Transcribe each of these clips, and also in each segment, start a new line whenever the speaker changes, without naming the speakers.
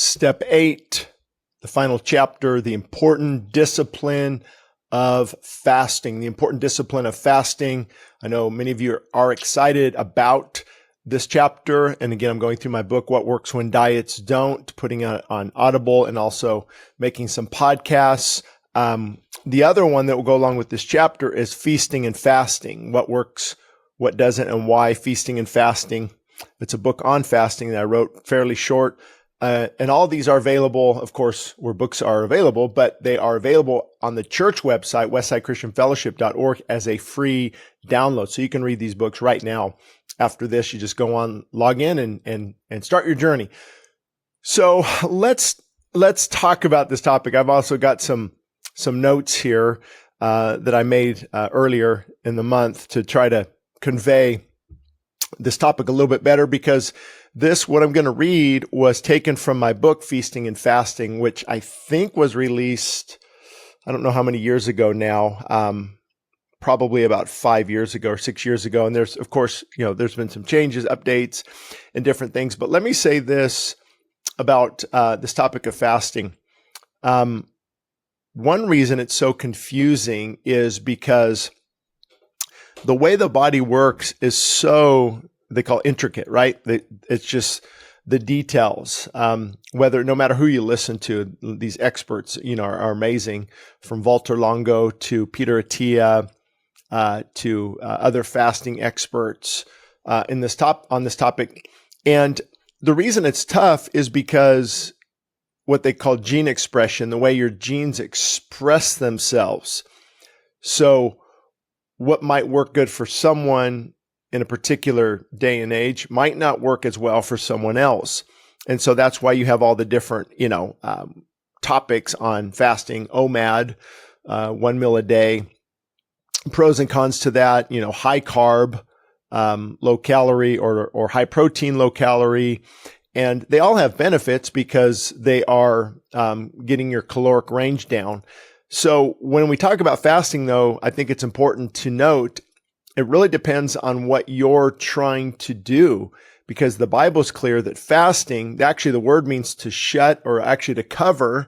Step 8, the final chapter, the important discipline of fasting. The important discipline of fasting. I know many of you are excited about this chapter. And again, I'm going through my book, What Works When Diets Don't, putting it on Audible and also making some podcasts. The other one that will go along with this chapter is feasting and fasting. What works, what doesn't, and why feasting and fasting. It's a book on fasting that I wrote, fairly short. And all these are available, of course, where books are available, but they are available on the church website, westsidechristianfellowship.org, as a free download. So you can read these books right now. After this, you just go on, log in and start your journey. So let's talk about this topic. I've also got some notes here that I made earlier in the month to try to convey this topic a little bit better, because what I'm going to read was taken from my book, Feasting and Fasting, which I think was released, I don't know how many years ago now, probably about 5 years ago or 6 years ago. And there's, of course, there's been some changes, updates, and different things. But let me say this about this topic of fasting. One reason it's so confusing is because the way the body works is so, they call intricate, right? It's just the details. No matter who you listen to, these experts, are amazing, from Walter Longo to Peter Attia, to other fasting experts on this topic. And the reason it's tough is because what they call gene expression, the way your genes express themselves. So what might work good for someone in a particular day and age might not work as well for someone else. And so that's why you have all the different, topics on fasting, OMAD, 1 meal a day, pros and cons to that, high carb, low calorie, or high protein, low calorie. And they all have benefits because they are getting your caloric range down. So when we talk about fasting, though, I think it's important to note it really depends on what you're trying to do, because the Bible's clear that fasting, actually the word means to shut, or actually to cover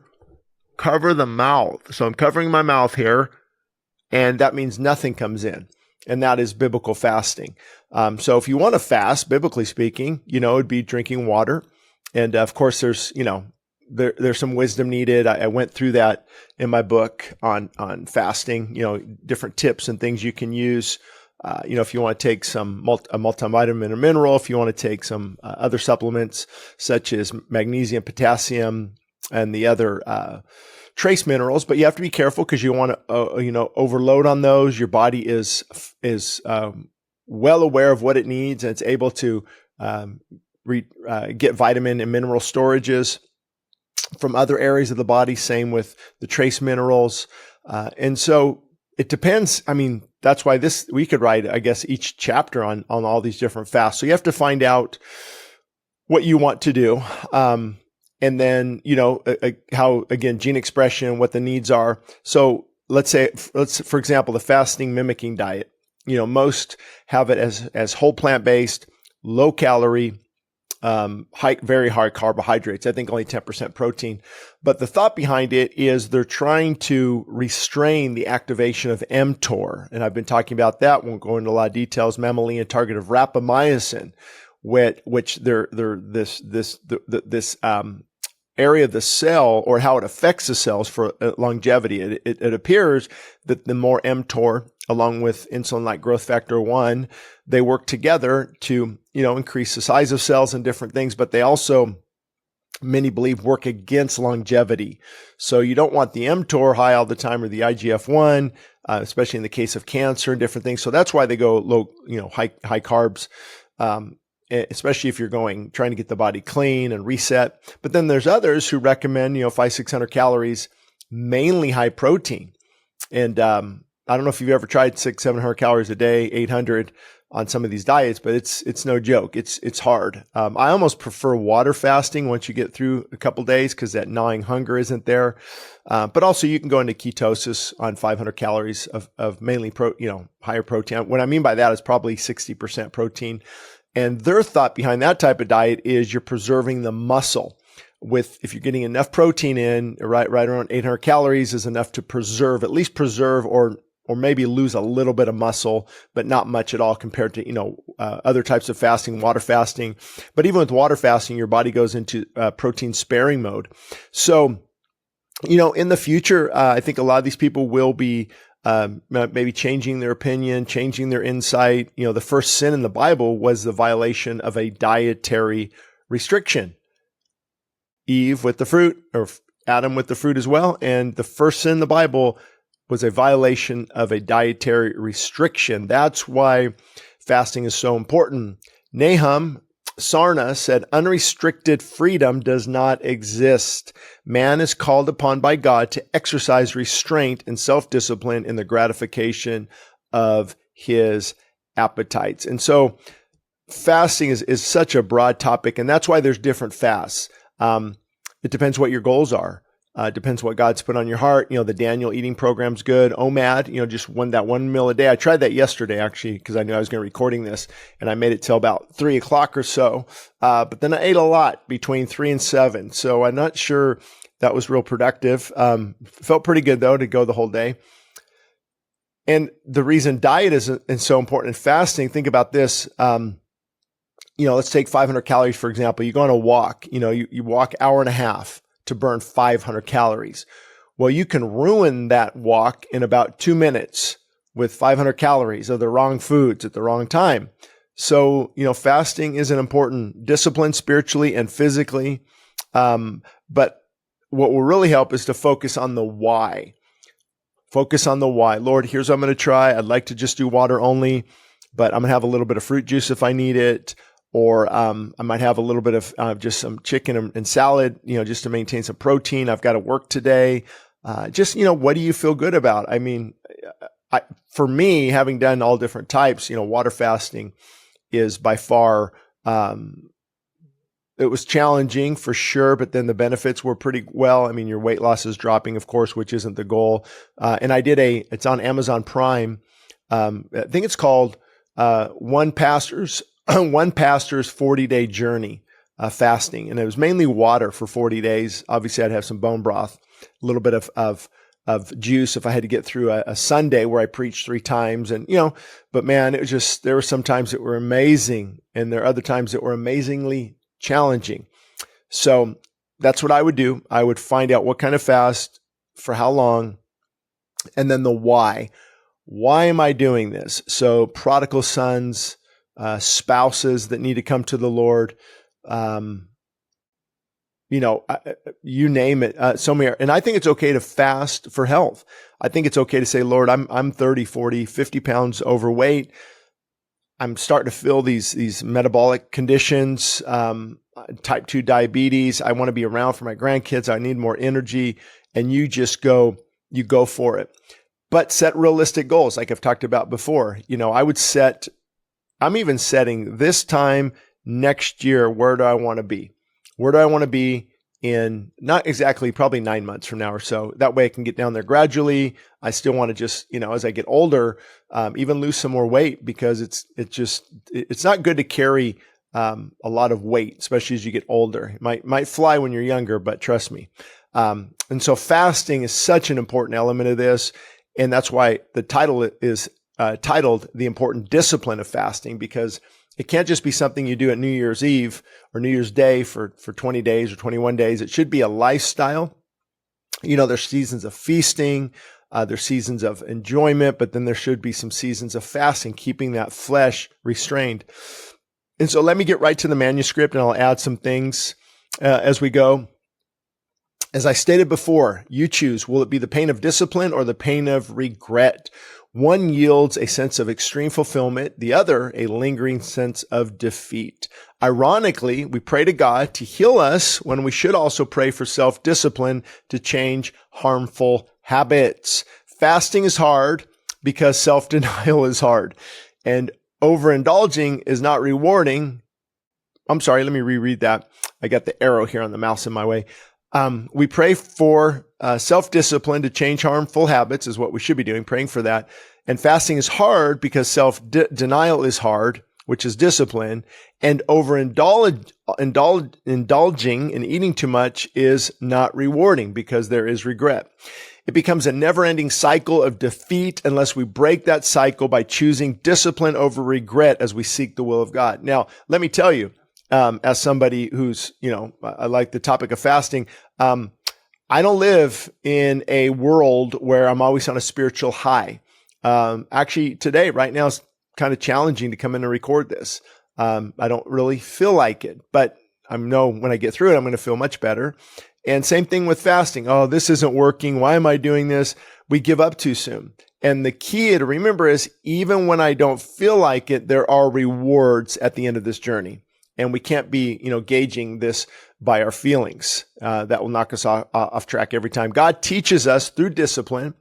the mouth. So I'm covering my mouth here, and that means nothing comes in. And that is biblical fasting. So if you want to fast, biblically speaking, it'd be drinking water. And of course, there's some wisdom needed. I went through that in my book on fasting, different tips and things you can use. If you want to take a multivitamin or mineral, if you want to take some other supplements such as magnesium, potassium, and the other trace minerals, but you have to be careful because you want to, overload on those. Your body is well aware of what it needs, and it's able to get vitamin and mineral storages from other areas of the body. Same with the trace minerals, and so it depends. I mean, that's why we could write, I guess, each chapter on all these different fasts. So you have to find out what you want to do. And then, how, again, gene expression, what the needs are. So let's for example, the fasting mimicking diet, most have it as whole plant-based, low calorie, very high carbohydrates. I think only 10% protein. But the thought behind it is they're trying to restrain the activation of mTOR. And I've been talking about that. Won't go into a lot of details. Mammalian target of rapamycin, which this area of the cell, or how it affects the cells for longevity. It appears that the more mTOR, along with insulin-like growth factor 1, they work together to, increase the size of cells and different things, but they also, many believe, work against longevity. So you don't want the mTOR high all the time, or the IGF-1, especially in the case of cancer and different things. So that's why they go low, high carbs, especially if you're trying to get the body clean and reset. But then there's others who recommend, 500-600 calories, mainly high protein. And I don't know if you've ever tried 600-700 calories a day, 800 on some of these diets, but it's no joke. It's hard. I almost prefer water fasting once you get through a couple days, because that gnawing hunger isn't there. But also you can go into ketosis on 500 calories of mainly higher protein. What I mean by that is probably 60% protein. And their thought behind that type of diet is you're preserving the muscle. if you're getting enough protein in, right around 800 calories is enough to at least preserve or maybe lose a little bit of muscle, but not much at all compared to, other types of fasting, water fasting. But even with water fasting, your body goes into protein sparing mode. So, in the future, I think a lot of these people will be maybe changing their opinion, changing their insight. The first sin in the Bible was the violation of a dietary restriction. Eve with the fruit, or Adam with the fruit as well. And the first sin in the Bible was a violation of a dietary restriction. That's why fasting is so important. Nahum Sarna said, unrestricted freedom does not exist. Man is called upon by God to exercise restraint and self-discipline in the gratification of his appetites. And so fasting is such a broad topic, and that's why there's different fasts. It depends what your goals are. It depends what God's put on your heart. The Daniel eating program's good. OMAD, just that one meal a day. I tried that yesterday, actually, because I knew I was going to be recording this, and I made it till about 3 o'clock or so. But then I ate a lot between 3 and 7. So I'm not sure that was real productive. Felt pretty good, though, to go the whole day. And the reason diet is so important in fasting, think about this. Let's take 500 calories, for example. You go on a walk, you walk hour and a half to burn 500 calories. Well, you can ruin that walk in about 2 minutes with 500 calories of the wrong foods at the wrong time. So, fasting is an important discipline spiritually and physically. But what will really help is to focus on the why. Focus on the why. Lord, here's what I'm going to try. I'd like to just do water only, but I'm going to have a little bit of fruit juice if I need it. Or I might have a little bit of just some chicken and salad, just to maintain some protein. I've got to work today. What do you feel good about? I mean, for me, having done all different types, water fasting is by far, it was challenging for sure, but then the benefits were pretty well. I mean, your weight loss is dropping, of course, which isn't the goal. And I did it's on Amazon Prime. I think it's called One Pastor's 40-day journey, fasting. And it was mainly water for 40 days. Obviously I'd have some bone broth, a little bit of juice if I had to get through a Sunday where I preached 3 times. And, but man, it was just, there were some times that were amazing and there are other times that were amazingly challenging. So that's what I would do. I would find out what kind of fast, for how long, and then the why. Why am I doing this? So prodigal sons, spouses that need to come to the Lord, you name it. So many, and I think it's okay to fast for health. I think it's okay to say, Lord, I'm 30, 40, 50 pounds overweight. I'm starting to feel these metabolic conditions, type 2 diabetes. I want to be around for my grandkids. I need more energy. And you go for it. But set realistic goals, like I've talked about before. I'm even setting this time next year. Where do I want to be? Where do I want to be in not exactly, probably 9 months from now or so? That way I can get down there gradually. I still want to just, as I get older, even lose some more weight, because it's not good to carry a lot of weight, especially as you get older. It might fly when you're younger, but trust me. And so fasting is such an important element of this. And that's why the title is titled The Important Discipline of Fasting, because it can't just be something you do at New Year's Eve or New Year's Day for 20 days or 21 days. It should be a lifestyle. There's seasons of feasting, there's seasons of enjoyment, but then there should be some seasons of fasting, keeping that flesh restrained. And so let me get right to the manuscript, and I'll add some things as we go. As I stated before, you choose. Will it be the pain of discipline or the pain of regret? One yields a sense of extreme fulfillment, the other a lingering sense of defeat. Ironically, we pray to God to heal us when we should also pray for self-discipline to change harmful habits. Fasting is hard because self-denial is hard, and overindulging is not rewarding. I'm sorry, let me reread that. I got the arrow here on the mouse in my way. We pray for self-discipline to change harmful habits is what we should be doing, praying for that. And fasting is hard because self-denial is hard. which is discipline, and indulging and eating too much is not rewarding because there is regret. It becomes a never-ending cycle of defeat unless we break that cycle by choosing discipline over regret as we seek the will of God. Now, let me tell you, as somebody who's, I like the topic of fasting, I don't live in a world where I'm always on a spiritual high. Actually, today, right now, it's kind of challenging to come in and record this. I don't really feel like it, but I know when I get through it, I'm going to feel much better. And same thing with fasting. Oh, this isn't working. Why am I doing this? We give up too soon. And the key to remember is even when I don't feel like it, there are rewards at the end of this journey. And we can't be, gauging this by our feelings. That will knock us off track every time. God teaches us through discipline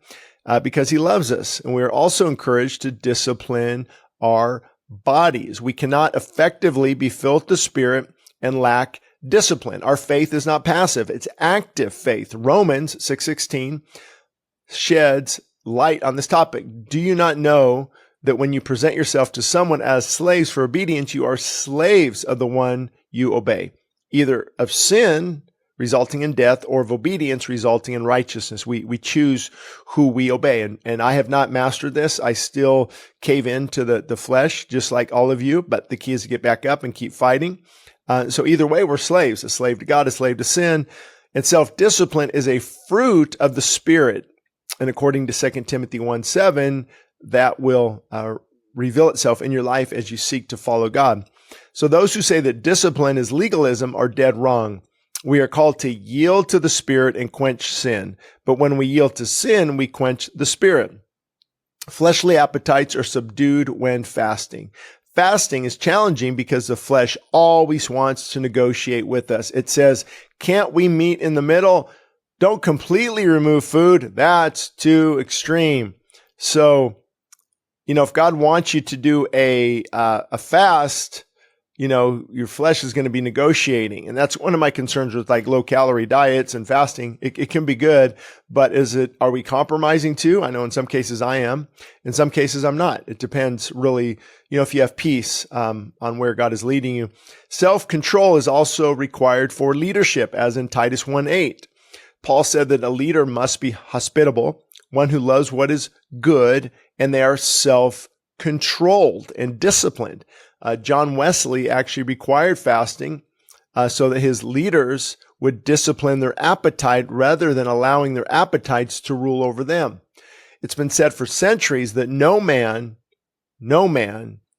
because he loves us. And we are also encouraged to discipline our bodies. We cannot effectively be filled with the Spirit and lack discipline. Our faith is not passive. It's active faith. Romans 6:16 sheds light on this topic. Do you not know that when you present yourself to someone as slaves for obedience, you are slaves of the one you obey, either of sin resulting in death or of obedience resulting in righteousness? We choose who we obey. And I have not mastered this. I still cave into the flesh, just like all of you, but the key is to get back up and keep fighting. So either way, we're slaves, a slave to God, a slave to sin. And self-discipline is a fruit of the Spirit. And according to 2 Timothy 1:7, that will reveal itself in your life as you seek to follow God. So those who say that discipline is legalism are dead wrong. We are called to yield to the Spirit and quench sin. But when we yield to sin, we quench the Spirit. Fleshly appetites are subdued when fasting. Fasting is challenging because the flesh always wants to negotiate with us. It says, can't we meet in the middle? Don't completely remove food. That's too extreme. So, if God wants you to do a fast, your flesh is going to be negotiating. And that's one of my concerns with like low calorie diets and fasting. It can be good, but are we compromising too? I know in some cases I am. In some cases I'm not. It depends really, if you have peace on where God is leading you. Self-control is also required for leadership, as in Titus 1:8. Paul said that a leader must be hospitable, one who loves what is good, and they are self-controlled and disciplined. John Wesley actually required fasting so that his leaders would discipline their appetite rather than allowing their appetites to rule over them. It's been said for centuries that no man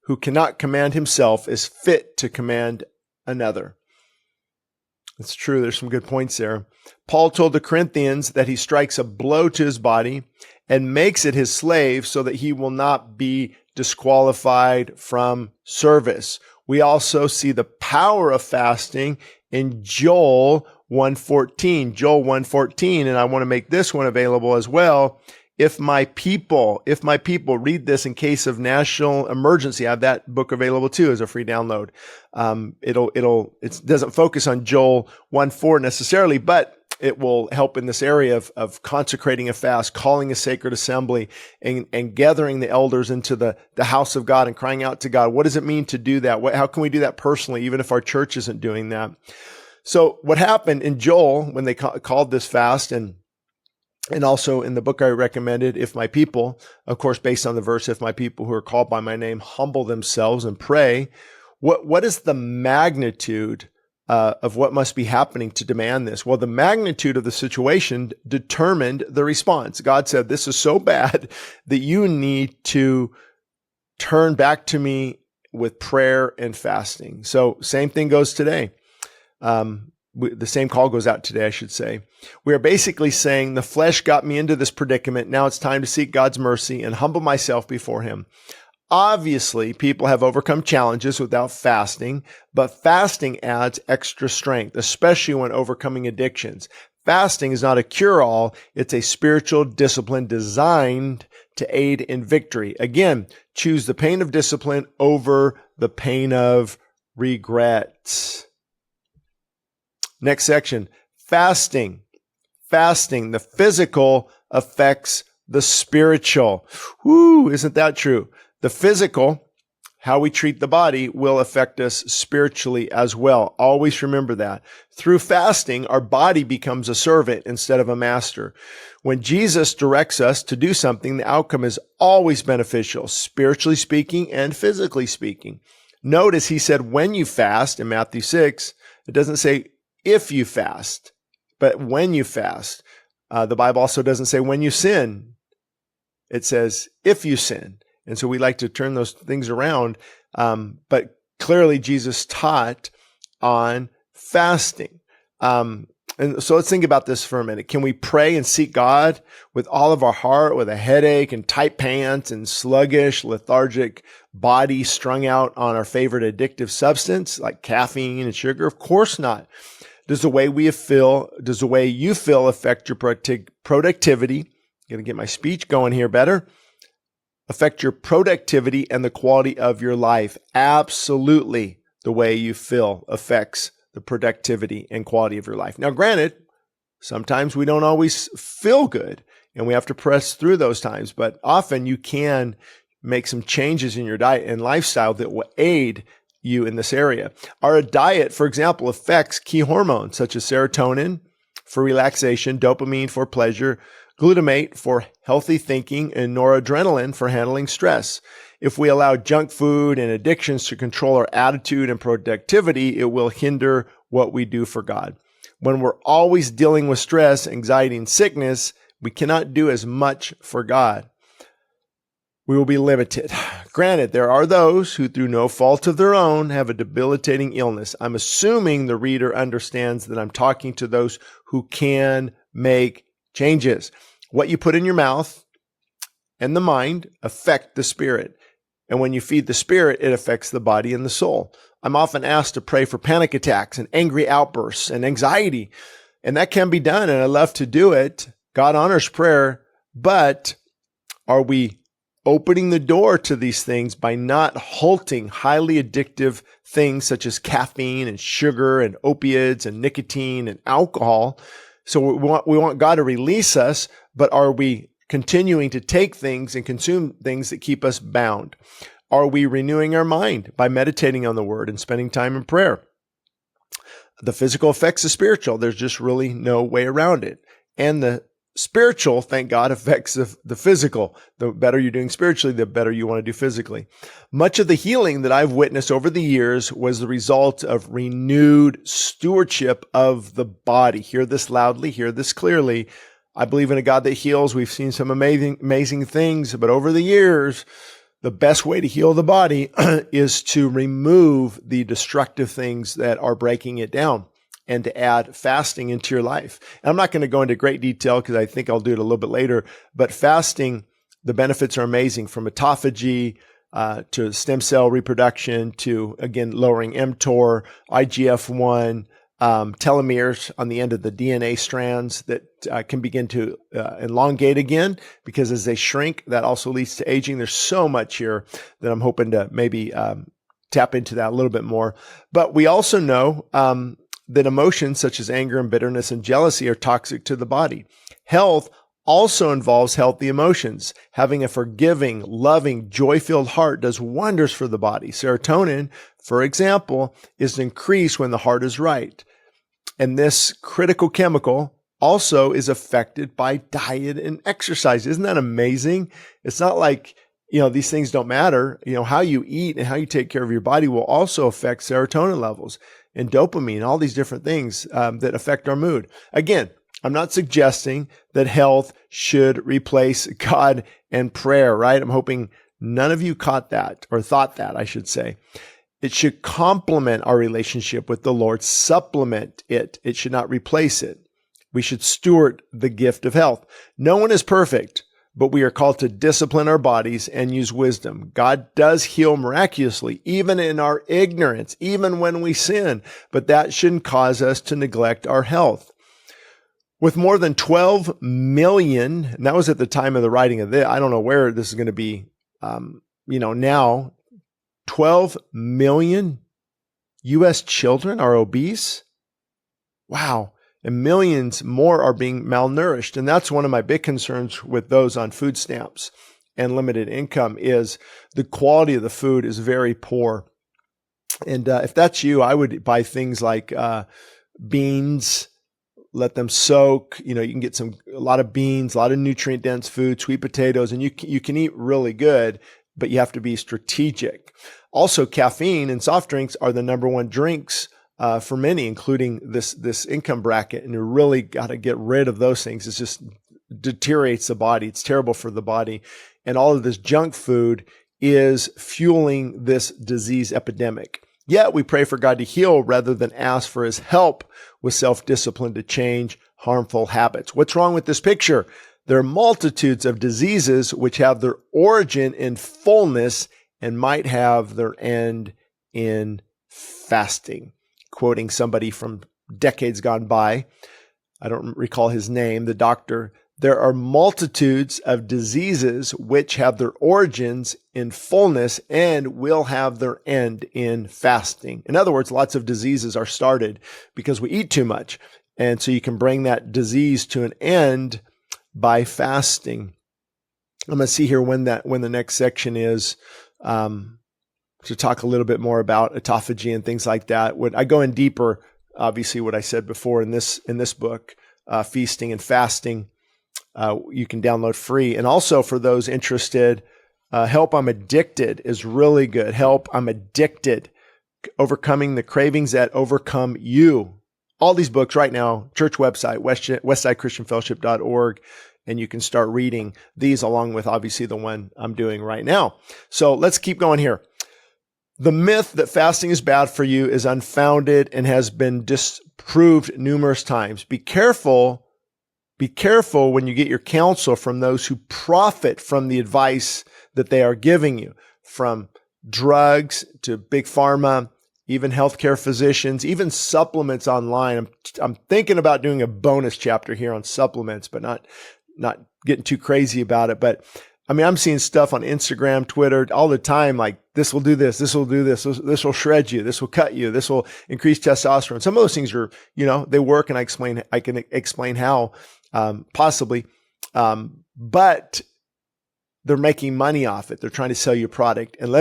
who cannot command himself is fit to command another. It's true. There's some good points there. Paul told the Corinthians that he strikes a blow to his body and makes it his slave so that he will not be disqualified from service. We also see the power of fasting in Joel 1:14. Joel 1:14, and I want to make this one available as well. If my people, read this in case of national emergency. I have that book available too as a free download. It doesn't focus on Joel 1:4 necessarily, but it will help in this area of consecrating a fast, calling a sacred assembly, and gathering the elders into the house of God and crying out to God. What does it mean to do that? How can we do that personally, even if our church isn't doing that? So what happened in Joel when they called this fast, and also in the book I recommended, If My People, of course, based on the verse, if my people who are called by my name humble themselves and pray, what is the magnitude of what must be happening to demand this? Well, the magnitude of the situation determined the response. God said, this is so bad that you need to turn back to me with prayer and fasting. So same thing goes today. The same call goes out today, I should say. We are basically saying the flesh got me into this predicament. Now it's time to seek God's mercy and humble myself before him. Obviously, people have overcome challenges without fasting, but fasting adds extra strength, especially when overcoming addictions. Fasting is not a cure-all. It's a spiritual discipline designed to aid in victory. Again, choose the pain of discipline over the pain of regret. Next section, fasting. Fasting, the physical affects the spiritual. Woo, isn't that true? The physical how we treat the body will affect us spiritually as well. Always remember that. Through fasting, our body becomes a servant instead of a master. When Jesus directs us to do something, the outcome is always beneficial, spiritually speaking and physically speaking. Notice he said, when you fast in Matthew 6, it doesn't say if you fast, but when you fast. The Bible also doesn't say when you sin. It says if you sin. And so we like to turn those things around. But clearly Jesus taught on fasting. And so let's think about this for a minute. Can we pray and seek God with all of our heart, with a headache and tight pants and sluggish, lethargic body strung out on our favorite addictive substance like caffeine and sugar? Of course not. Does the way you feel affect your productivity? Going to get my speech going here better. Affect your productivity and the quality of your life. Absolutely, the way you feel affects the productivity and quality of your life. Now, granted, sometimes we don't always feel good and we have to press through those times, but often you can make some changes in your diet and lifestyle that will aid you in this area. Our diet, for example, affects key hormones such as serotonin for relaxation, dopamine for pleasure, glutamate for healthy thinking, and noradrenaline for handling stress. If we allow junk food and addictions to control our attitude and productivity, it will hinder what we do for God. When we're always dealing with stress, anxiety, and sickness, we cannot do as much for God. We will be limited. Granted, there are those who, through no fault of their own, have a debilitating illness. I'm assuming the reader understands that I'm talking to those who can make changes. What you put in your mouth and the mind affect the spirit. And when you feed the spirit, it affects the body and the soul. I'm often asked to pray for panic attacks and angry outbursts and anxiety. And that can be done, and I love to do it. God honors prayer, but are we opening the door to these things by not halting highly addictive things such as caffeine and sugar and opiates and nicotine and alcohol? So we want God to release us, but are we continuing to take things and consume things that keep us bound? Are we renewing our mind by meditating on the word and spending time in prayer? The physical affects the spiritual. There's just really no way around it. And the spiritual, thank God, affects the physical. The better you're doing spiritually, the better you want to do physically. Much of the healing that I've witnessed over the years was the result of renewed stewardship of the body. Hear this loudly, hear this clearly. I believe in a God that heals. We've seen some amazing things, but over the years, the best way to heal the body is to remove the destructive things that are breaking it down, and to add fasting into your life. And I'm not going to go into great detail because I think I'll do it a little bit later, but fasting, the benefits are amazing, from autophagy to stem cell reproduction to, again, lowering mTOR, IGF-1, telomeres on the end of the DNA strands that can begin to elongate again, because as they shrink, that also leads to aging. There's so much here that I'm hoping to maybe tap into that a little bit more. But we also know that emotions such as anger and bitterness and jealousy are toxic to the body. Health also involves healthy emotions. Having a forgiving, loving, joy-filled heart does wonders for the body. Serotonin, for example, is increased when the heart is right. And this critical chemical also is affected by diet and exercise. Isn't that amazing? It's not like, these things don't matter. How you eat and how you take care of your body will also affect serotonin levels and dopamine, all these different things that affect our mood. Again, I'm not suggesting that health should replace God and prayer, right? I'm hoping none of you caught that, or thought that, I should say. It should complement our relationship with the Lord, supplement it. It should not replace it. We should steward the gift of health. No one is perfect, but we are called to discipline our bodies and use wisdom. God does heal miraculously, even in our ignorance, even when we sin, but that shouldn't cause us to neglect our health. With more than 12 million, and that was at the time of the writing of this, I don't know where this is going to be, now, 12 million U.S. children are obese. Wow. And millions more are being malnourished. And that's one of my big concerns with those on food stamps. and limited income is the quality of the food is very poor. And if that's you, I would buy things like beans, let them soak. You can get a lot of beans, a lot of nutrient dense food, sweet potatoes, and you can eat really good, but you have to be strategic. Also, caffeine and soft drinks are the number one drinks for many, including this income bracket. And you really got to get rid of those things. It just deteriorates the body. It's terrible for the body. And all of this junk food is fueling this disease epidemic. Yet we pray for God to heal rather than ask for his help with self-discipline to change harmful habits. What's wrong with this picture? There are multitudes of diseases which have their origin in fullness and might have their end in fasting. Quoting somebody from decades gone by, I don't recall his name, the doctor, there are multitudes of diseases which have their origins in fullness and will have their end in fasting. In other words, lots of diseases are started because we eat too much. And so you can bring that disease to an end by fasting. I'm going to see here when the next section is, to talk a little bit more about autophagy and things like that. When I go in deeper, obviously what I said before in this book, Feasting and Fasting, you can download free. And also for those interested, Help I'm Addicted is really good. Help I'm Addicted, Overcoming the Cravings That Overcome You. All these books right now, church website, westsidechristianfellowship.org, and you can start reading these along with obviously the one I'm doing right now. So let's keep going here. The myth that fasting is bad for you is unfounded and has been disproved numerous times. Be careful when you get your counsel from those who profit from the advice that they are giving you, from drugs to big pharma, even healthcare physicians, even supplements online. I'm thinking about doing a bonus chapter here on supplements, but not getting too crazy about it. But I mean, I'm seeing stuff on Instagram, Twitter all the time, like this will do this, this will do this, this will shred you, this will cut you, this will increase testosterone. Some of those things are, they work, and I can explain how, possibly, but they're making money off it. They're trying to sell you a product. And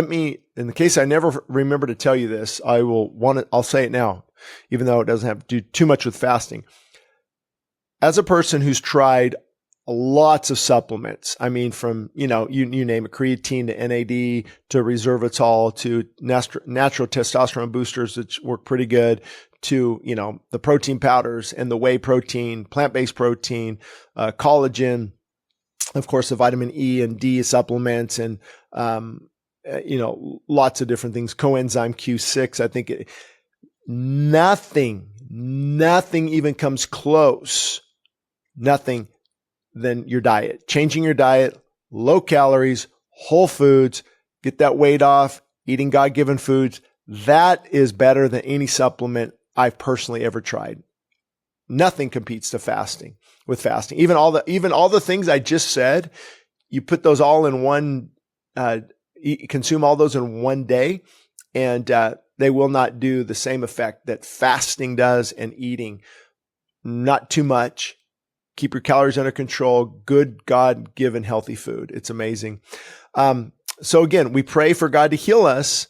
in the case I never remember to tell you this, I'll say it now, even though it doesn't have to do too much with fasting. As a person who's tried lots of supplements, I mean, from, you name it, creatine to NAD to resveratrol to natural testosterone boosters, which work pretty good, to, the protein powders and the whey protein, plant-based protein, collagen, of course, the vitamin E and D supplements, and, lots of different things, coenzyme Q6. I think nothing even comes close, nothing than your diet. Changing your diet, low calories, whole foods, get that weight off, eating God-given foods. That is better than any supplement I've personally ever tried. Nothing competes with fasting. Even all the things I just said, you put those all in one, consume all those in one day, and they will not do the same effect that fasting does and eating. Not too much. Keep your calories under control. Good God-given healthy food. It's amazing. So again, we pray for God to heal us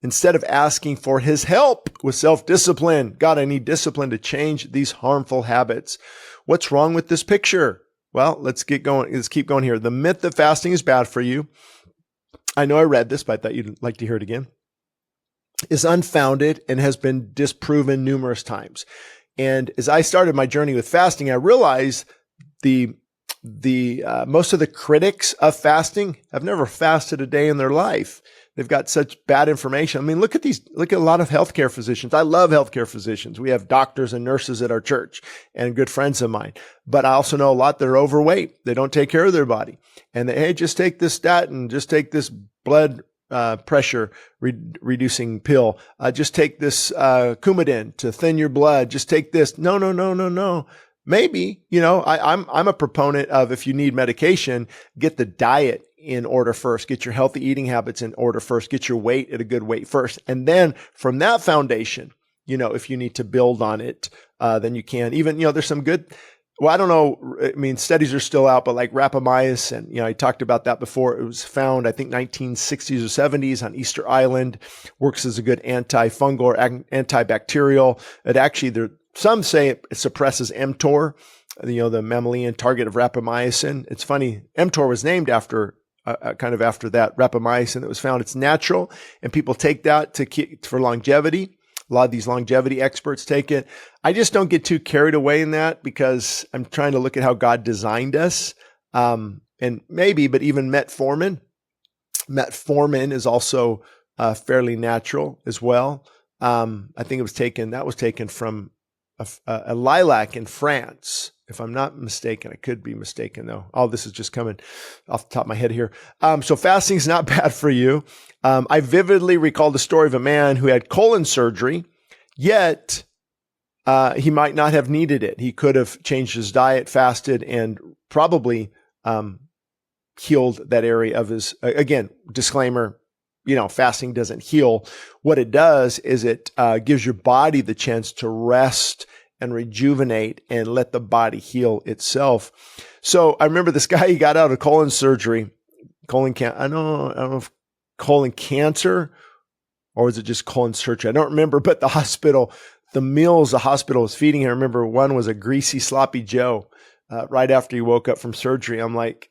instead of asking for his help with self-discipline. God, I need discipline to change these harmful habits. What's wrong with this picture? Well, let's keep going here. The myth that fasting is bad for you, I know I read this, but I thought you'd like to hear it again, is unfounded and has been disproven numerous times. And as I started my journey with fasting, I realized the most of the critics of fasting have never fasted a day in their life. They've got such bad information. I mean, look at a lot of healthcare physicians. I love healthcare physicians. We have doctors and nurses at our church and good friends of mine. But I also know a lot that are overweight. They don't take care of their body. And hey, just take this statin, just take this blood pressure reducing pill. Just take this Coumadin to thin your blood. Just take this. No. Maybe, I'm a proponent of, if you need medication, get the diet in order first, get your healthy eating habits in order first, get your weight at a good weight first. And then from that foundation, if you need to build on it, then you can. Even, there's some good well, I don't know. I mean, studies are still out, but like rapamycin, I talked about that before. It was found, I think, 1960s or 70s on Easter Island. Works as a good antifungal or antibacterial. It actually, some say it suppresses mTOR, the mammalian target of rapamycin. It's funny. mTOR was named after kind of after that rapamycin that was found. It's natural, and people take that for longevity. A lot of these longevity experts take it. I just don't get too carried away in that because I'm trying to look at how God designed us. And maybe, but even metformin is also fairly natural as well. I think that was taken from a lilac in France, if I'm not mistaken. I could be mistaken though. All this is just coming off the top of my head here. So fasting is not bad for you. I vividly recall the story of a man who had colon surgery, yet he might not have needed it. He could have changed his diet, fasted, and probably healed that area of his, again, disclaimer, fasting doesn't heal. What it does is it gives your body the chance to rest and rejuvenate and let the body heal itself. So I remember this guy, he got out of colon surgery, I don't know if colon cancer, or was it just colon surgery? I don't remember, but the meals the hospital was feeding him, I remember one was a greasy, sloppy Joe right after he woke up from surgery. I'm like,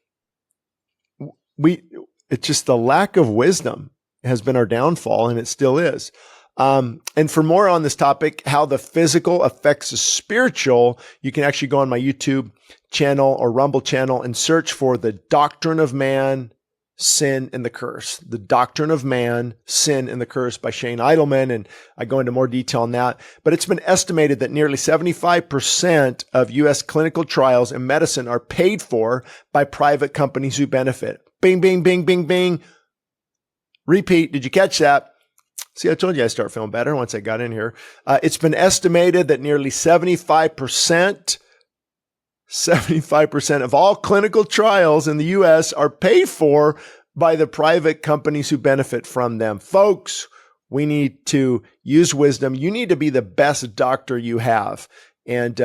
it's just the lack of wisdom has been our downfall, and it still is. And for more on this topic, how the physical affects the spiritual, you can actually go on my YouTube channel or Rumble channel and search for The Doctrine of Man, Sin and the Curse. The Doctrine of Man, Sin and the Curse by Shane Idleman. And I go into more detail on that. But it's been estimated that nearly 75% of U.S. clinical trials in medicine are paid for by private companies who benefit. Bing, bing, bing, bing, bing. Repeat. Did you catch that? See, I told you I start feeling better once I got in here. It's been estimated that nearly 75% of all clinical trials in the U.S. are paid for by the private companies who benefit from them. Folks, we need to use wisdom. You need to be the best doctor you have. And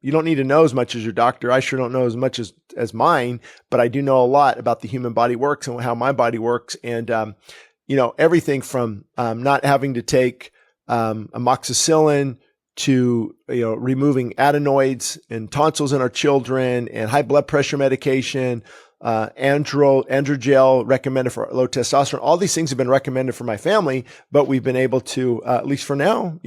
you don't need to know as much as your doctor. I sure don't know as much as mine, but I do know a lot about the human body works and how my body works. And everything from not having to take amoxicillin to removing adenoids and tonsils in our children, and high blood pressure medication, androgel recommended for low testosterone. All these things have been recommended for my family, but we've been able to, at least for now,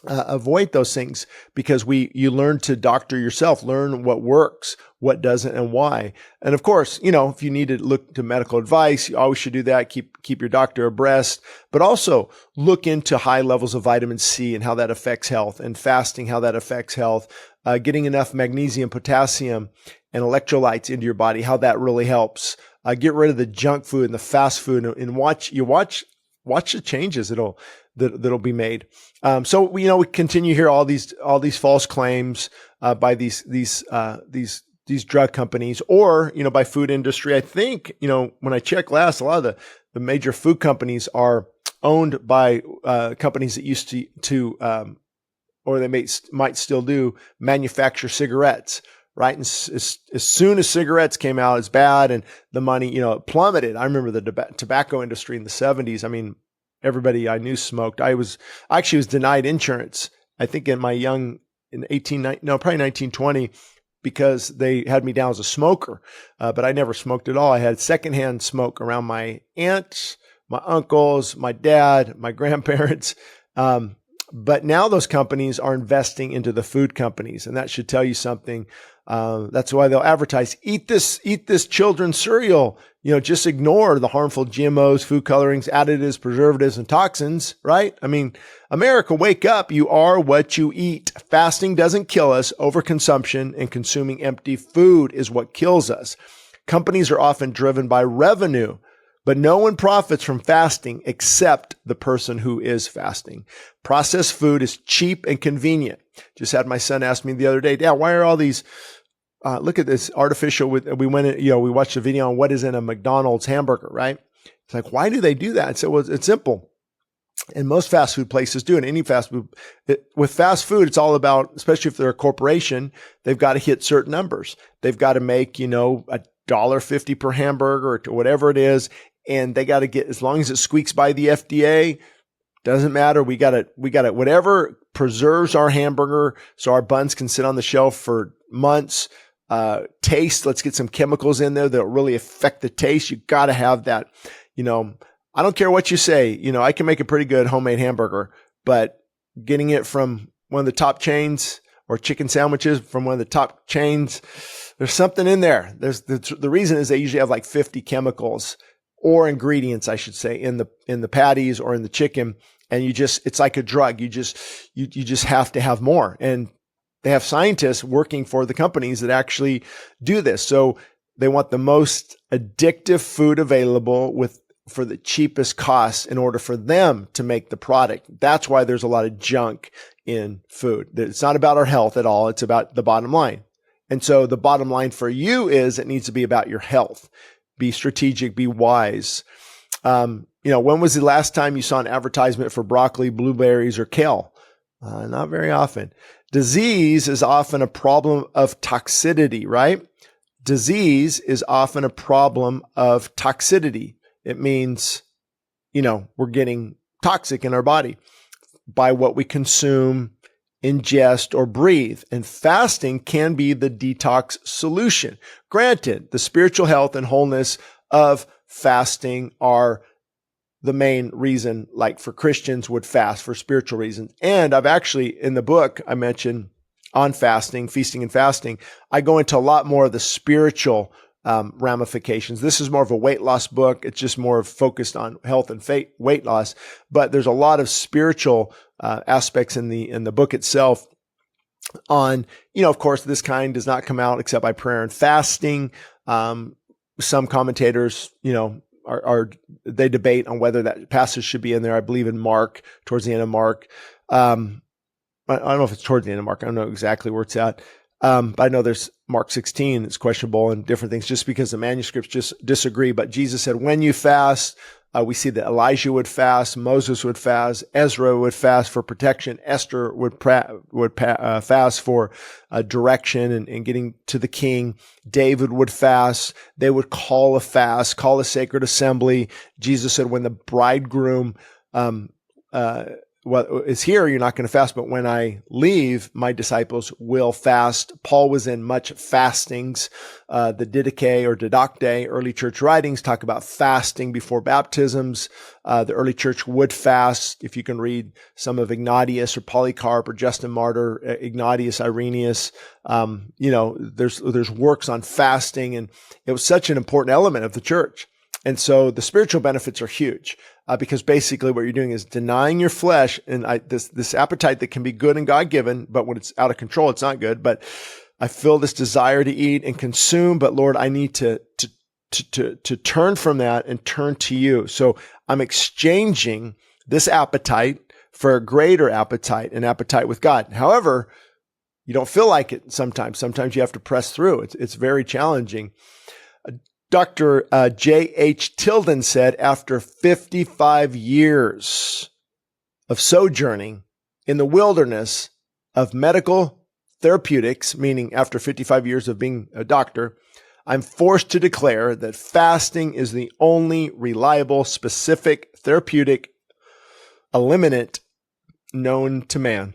avoid those things because you learn to doctor yourself, learn what works, what doesn't, and why. And of course, if you need to look to medical advice, you always should do that. Keep your doctor abreast, but also look into high levels of vitamin C and how that affects health, and fasting, how that affects health, getting enough magnesium, potassium, and electrolytes into your body, how that really helps. Get rid of the junk food and the fast food, and watch the changes that'll be made. So we continue here all these false claims by these drug companies, or by food industry. I think when I checked last, a lot of the major food companies are owned by companies that used to or they might still do manufacture cigarettes. Right. And as soon as cigarettes came out, it's bad, and the money it plummeted. I remember the tobacco industry in the 70s. I mean, everybody I knew smoked. I actually was denied insurance, I think probably 1920, because they had me down as a smoker. But I never smoked at all. I had secondhand smoke around my aunts, my uncles, my dad, my grandparents. But now those companies are investing into the food companies, and that should tell you something. That's why they'll advertise, eat this children's cereal. Just ignore the harmful GMOs, food colorings, additives, preservatives, and toxins, right? I mean, America, wake up. You are what you eat. Fasting doesn't kill us. Overconsumption and consuming empty food is what kills us. Companies are often driven by revenue, but no one profits from fasting except the person who is fasting. Processed food is cheap and convenient. Just had my son ask me the other day, Dad, why are all these, look at this artificial, we went in, we watched a video on what is in a McDonald's hamburger, right? It's like, why do they do that? So it's simple. And most fast food places do, and any fast food. With fast food, it's all about, especially if they're a corporation, they've got to hit certain numbers. They've got to make, $1.50 per hamburger or whatever it is. And they got to get, as long as it squeaks by the FDA, doesn't matter. We got to, whatever preserves our hamburger so our buns can sit on the shelf for months. Taste, let's get some chemicals in there that'll really affect the taste. You got to have that, I don't care what you say. I can make a pretty good homemade hamburger, but getting it from one of the top chains or chicken sandwiches from one of the top chains, there's something in there. The reason is they usually have like 50 chemicals or ingredients, I should say, in the patties or in the chicken. And it's like a drug. You just have to have more. And they have scientists working for the companies that actually do this. So they want the most addictive food available for the cheapest costs in order for them to make the product. That's why there's a lot of junk in food. It's not about our health at all. It's about the bottom line. And so the bottom line for you is it needs to be about your health. Be strategic, be wise. When was the last time you saw an advertisement for broccoli, blueberries, or kale? Not very often. Disease is often a problem of toxicity, right? Disease is often a problem of toxicity. It means, we're getting toxic in our body by what we consume, ingest, or breathe. And fasting can be the detox solution. Granted, the spiritual health and wholeness of fasting are the main reason, like for Christians would fast for spiritual reasons. And I've actually, in the book I mentioned on fasting, feasting and fasting, I go into a lot more of the spiritual ramifications. This is more of a weight loss book. It's just more focused on health and weight loss, but there's a lot of spiritual aspects in the book itself on, of course, this kind does not come out except by prayer and fasting. Some commentators, they debate on whether that passage should be in there. I believe in Mark, towards the end of Mark. I don't know if it's towards the end of Mark. I don't know exactly where it's at. But I know there's Mark 16, it's questionable and different things just because the manuscripts just disagree. But Jesus said, when you fast, we see that Elijah would fast, Moses would fast, Ezra would fast for protection, Esther would fast for direction and getting to the king. David would fast. They would call a fast, call a sacred assembly. Jesus said, when the bridegroom is here, you're not going to fast, but when I leave, my disciples will fast. Paul was in much fastings. The Didache or Didacte, early church writings talk about fasting before baptisms. The early church would fast. If you can read some of Ignatius or Polycarp or Justin Martyr, Ignatius, Irenaeus, there's works on fasting, and it was such an important element of the church. And so the spiritual benefits are huge. Because basically what you're doing is denying your flesh and this appetite that can be good and God-given, but when it's out of control, it's not good. But I feel this desire to eat and consume, but Lord, I need to turn from that and turn to you. So I'm exchanging this appetite for a greater appetite, an appetite with God. However, you don't feel like it sometimes. Sometimes you have to press through. It's very challenging. Dr. J.H. Tilden said, after 55 years of sojourning in the wilderness of medical therapeutics, meaning after 55 years of being a doctor, I'm forced to declare that fasting is the only reliable, specific, therapeutic eliminant known to man.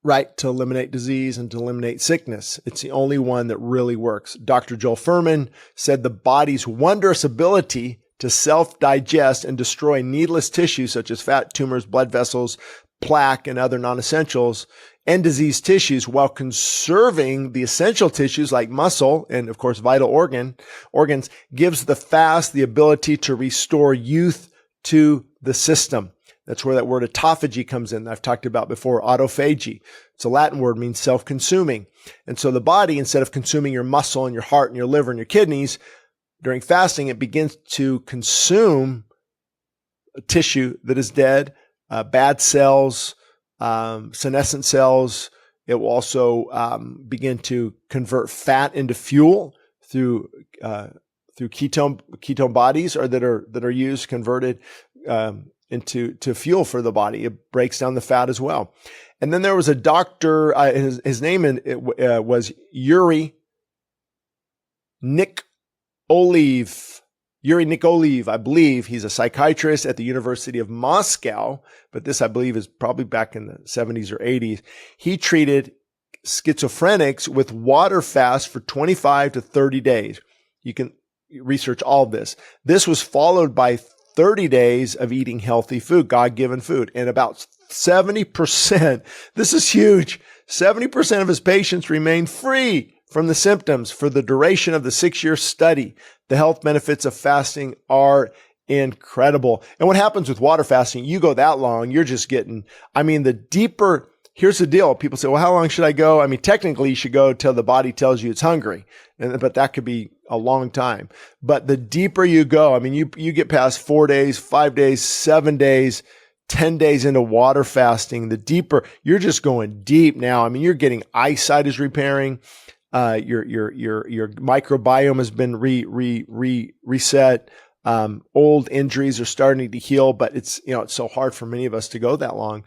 Right, to eliminate disease and to eliminate sickness. It's the only one that really works. Dr. Joel Fuhrman said the body's wondrous ability to self-digest and destroy needless tissue such as fat, tumors, blood vessels, plaque, and other non-essentials, and diseased tissues while conserving the essential tissues like muscle and, of course, vital organs gives the fast the ability to restore youth to the system. That's where that word autophagy comes in. I've talked about before, autophagy. It's a Latin word, means self-consuming. And so the body, instead of consuming your muscle and your heart and your liver and your kidneys, during fasting, it begins to consume tissue that is dead, bad cells, senescent cells. It will also begin to convert fat into fuel through ketone bodies or that are used, converted. to fuel for the body. It breaks down the fat as well. And then there was a doctor, his name was Yuri Nikoliv. Yuri Nikoliv, I believe. He's a psychiatrist at the University of Moscow, but this, I believe, is probably back in the 70s or 80s. He treated schizophrenics with water fast for 25 to 30 days. You can research all of this. This was followed by 30 days of eating healthy food, God-given food, and about 70%, this is huge, 70% of his patients remained free from the symptoms for the duration of the 6-year study. The health benefits of fasting are incredible. And what happens with water fasting, you go that long, you're just getting, the deeper, here's the deal. People say, well, how long should I go? Technically you should go till the body tells you it's hungry, but that could be a long time. But the deeper you go, you get past 4 days, 5 days, 7 days, 10 days into water fasting, the deeper you're just going deep now. You're getting eyesight is repairing. Your microbiome has been reset. Old injuries are starting to heal, but it's so hard for many of us to go that long.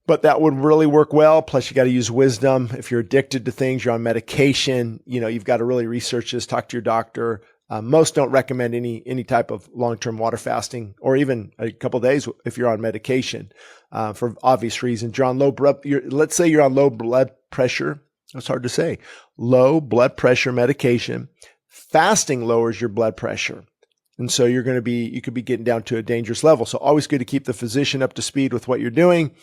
But that would really work well. Plus, you got to use wisdom. If you're addicted to things, you're on medication, you've got to really research this, talk to your doctor. Most don't recommend any type of long-term water fasting, or even a couple of days if you're on medication, for obvious reasons. Let's say you're on low blood pressure. It's hard to say. Low blood pressure medication. Fasting lowers your blood pressure. And so you could be getting down to a dangerous level. So always good to keep the physician up to speed with what you're doing.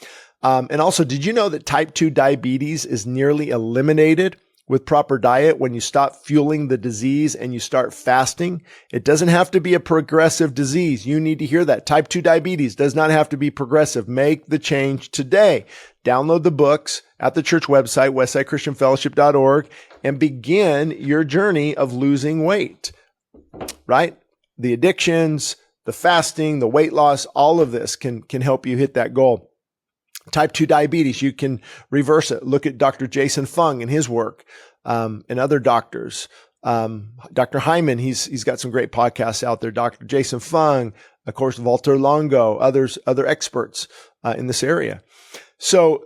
And also, did you know that type 2 diabetes is nearly eliminated with proper diet when you stop fueling the disease and you start fasting? It doesn't have to be a progressive disease. You need to hear that. Type 2 diabetes does not have to be progressive. Make the change today. Download the books at the church website, westsidechristianfellowship.org, and begin your journey of losing weight, right? The addictions, the fasting, the weight loss, all of this can help you hit that goal. Type 2 diabetes, you can reverse it. Look at Dr. Jason Fung and his work, and other doctors. Dr. Hyman, he's got some great podcasts out there. Dr. Jason Fung, of course, Walter Longo, other experts in this area. So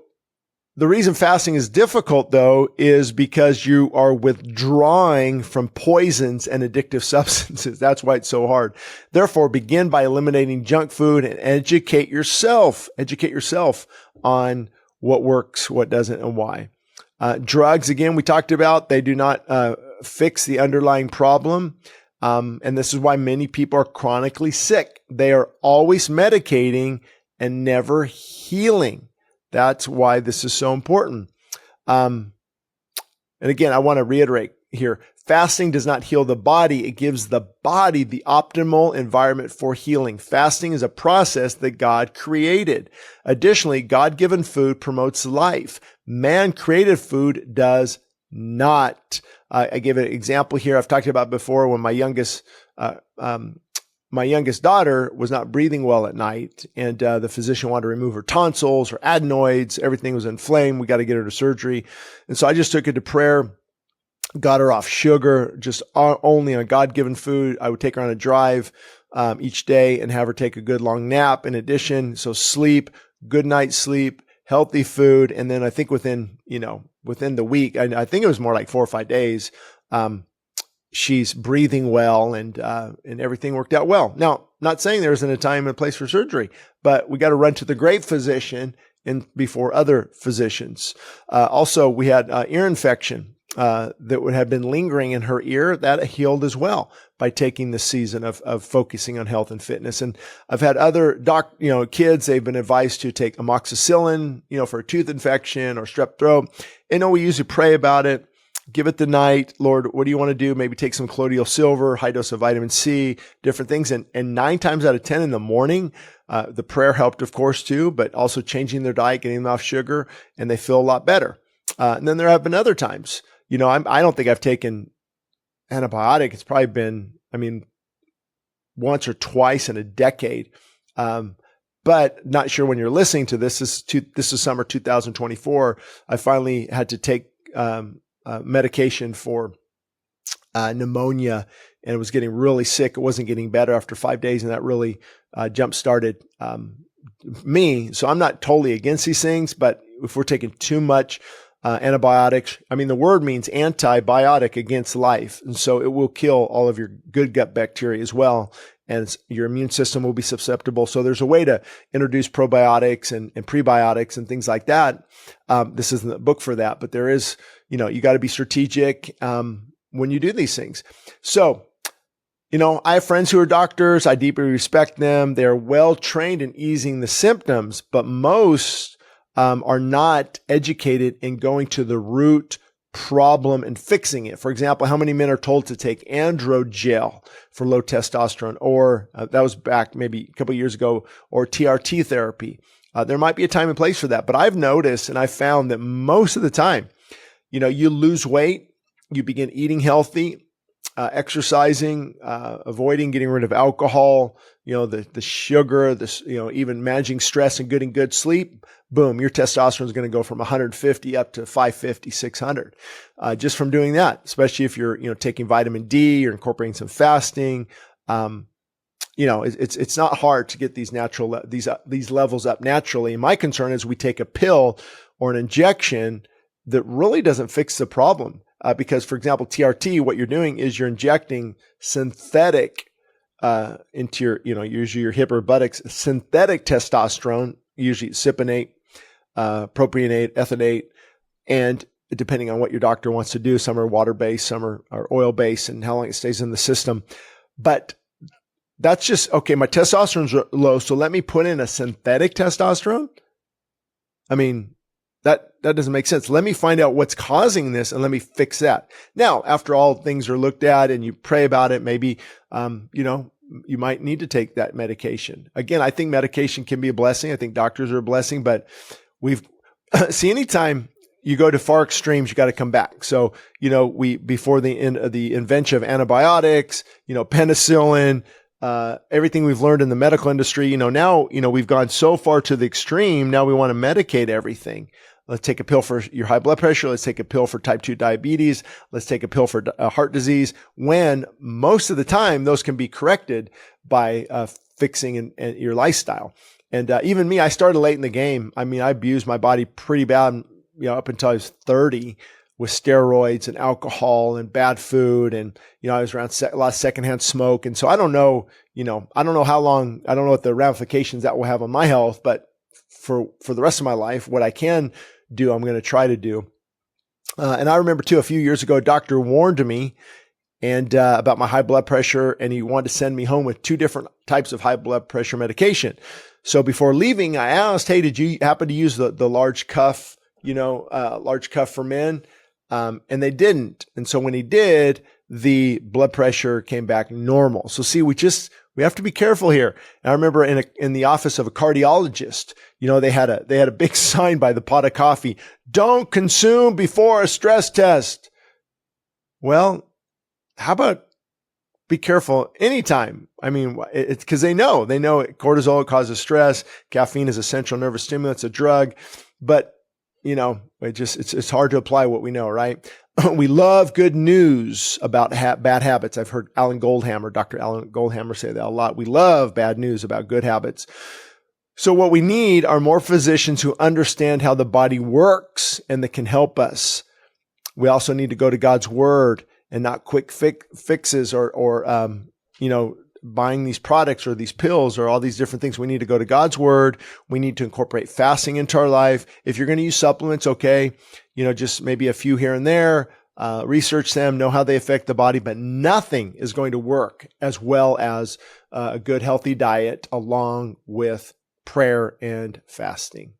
the reason fasting is difficult, though, is because you are withdrawing from poisons and addictive substances. That's why it's so hard. Therefore, begin by eliminating junk food and educate yourself. Educate yourself on what works, what doesn't, and why. Drugs, again, we talked about, they do not fix the underlying problem. And this is why many people are chronically sick. They are always medicating and never healing. That's why this is so important. And again, I want to reiterate here, fasting does not heal the body. It gives the body the optimal environment for healing. Fasting is a process that God created. Additionally, God-given food promotes life. Man-created food does not. I gave an example here I've talked about before when my youngest daughter was not breathing well at night, and the physician wanted to remove her tonsils, her adenoids, everything was inflamed. We got to get her to surgery. And so I just took her to prayer, got her off sugar, just only on God-given food. I would take her on a drive each day and have her take a good long nap in addition. So sleep, good night's sleep, healthy food. And then I think within the week, I think it was more like 4 or 5 days, she's breathing well, and everything worked out well. Now, not saying there isn't a time and a place for surgery, but we got to run to the great physician before other physicians. Also, we had ear infection that would have been lingering in her ear. That healed as well by taking the season of focusing on health and fitness. And I've had other kids, they've been advised to take amoxicillin, for a tooth infection or strep throat. And we usually pray about it. Give it the night. Lord, what do you want to do? Maybe take some colloidal silver, high dose of vitamin C, different things. And 9 times out of 10 in the morning, the prayer helped, of course, too, but also changing their diet, getting them off sugar, and they feel a lot better. And then there have been other times, I don't think I've taken antibiotic. It's probably been, once or twice in a decade. But not sure when you're listening to this. This is summer 2024. I finally had to take medication for pneumonia and was getting really sick. It wasn't getting better after 5 days, and that really jump-started me. So I'm not totally against these things, but if we're taking too much antibiotics, I mean, the word means antibiotic, against life. And so it will kill all of your good gut bacteria as well. And your immune system will be susceptible. So there's a way to introduce probiotics and prebiotics and things like that. This isn't a book for that, but there is, you got to be strategic when you do these things. So, I have friends who are doctors. I deeply respect them. They're well trained in easing the symptoms, but most are not educated in going to the root problem and fixing it. For example, how many men are told to take androgel for low testosterone, or that was back maybe a couple of years ago, or TRT therapy? There might be a time and place for that, but I've noticed and I've found that most of the time, you lose weight, you begin eating healthy, exercising, avoiding getting rid of alcohol, the sugar, even managing stress and getting good sleep. Boom, your testosterone is going to go from 150 up to 550, 600, just from doing that. Especially if you're, taking vitamin D, you're incorporating some fasting. It's not hard to get these these levels up naturally. And my concern is we take a pill or an injection that really doesn't fix the problem. Because, for example, TRT, what you're doing is you're injecting synthetic into your, usually your hip or buttocks, synthetic testosterone, usually cypionate, propionate, ethionate, and depending on what your doctor wants to do, some are water-based, some are oil-based, and how long it stays in the system. But that's just, okay, my testosterone's low, so let me put in a synthetic testosterone? I mean, that doesn't make sense. Let me find out what's causing this and let me fix that. Now, after all things are looked at and you pray about it, maybe, you might need to take that medication. Again, I think medication can be a blessing. I think doctors are a blessing, but anytime you go to far extremes, you got to come back. So, before the invention of antibiotics, penicillin, everything we've learned in the medical industry, now, we've gone so far to the extreme. Now we want to medicate everything. Let's take a pill for your high blood pressure. Let's take a pill for type 2 diabetes. Let's take a pill for heart disease, when most of the time those can be corrected by fixing and your lifestyle. And even me, I started late in the game. I mean, I abused my body pretty bad, up until I was 30 with steroids and alcohol and bad food. And, I was around a lot of secondhand smoke. And so I don't know how long, I don't know what the ramifications that will have on my health, but for the rest of my life, what I can do, I'm going to try to do. And I remember too, a few years ago, a doctor warned me about my high blood pressure, and he wanted to send me home with 2 different types of high blood pressure medication. So before leaving, I asked, hey, did you happen to use the large cuff, large cuff for men? And they didn't. And so when he did, the blood pressure came back normal. So see, we have to be careful here. And I remember in the office of a cardiologist, they had a big sign by the pot of coffee: don't consume before a stress test. Well, how about be careful anytime? I mean, it's because they know cortisol causes stress. Caffeine is a central nervous stimulant. It's a drug, but it's hard to apply what we know, right? We love good news about bad habits. I've heard Dr. Alan Goldhammer say that a lot. We love bad news about good habits. So what we need are more physicians who understand how the body works and that can help us. We also need to go to God's word and not quick fixes or buying these products or these pills or all these different things. We need to go to God's word. We need to incorporate fasting into our life. If you're going to use supplements, okay, just maybe a few here and there, research them, know how they affect the body, but nothing is going to work as well as a good, healthy diet along with prayer and fasting.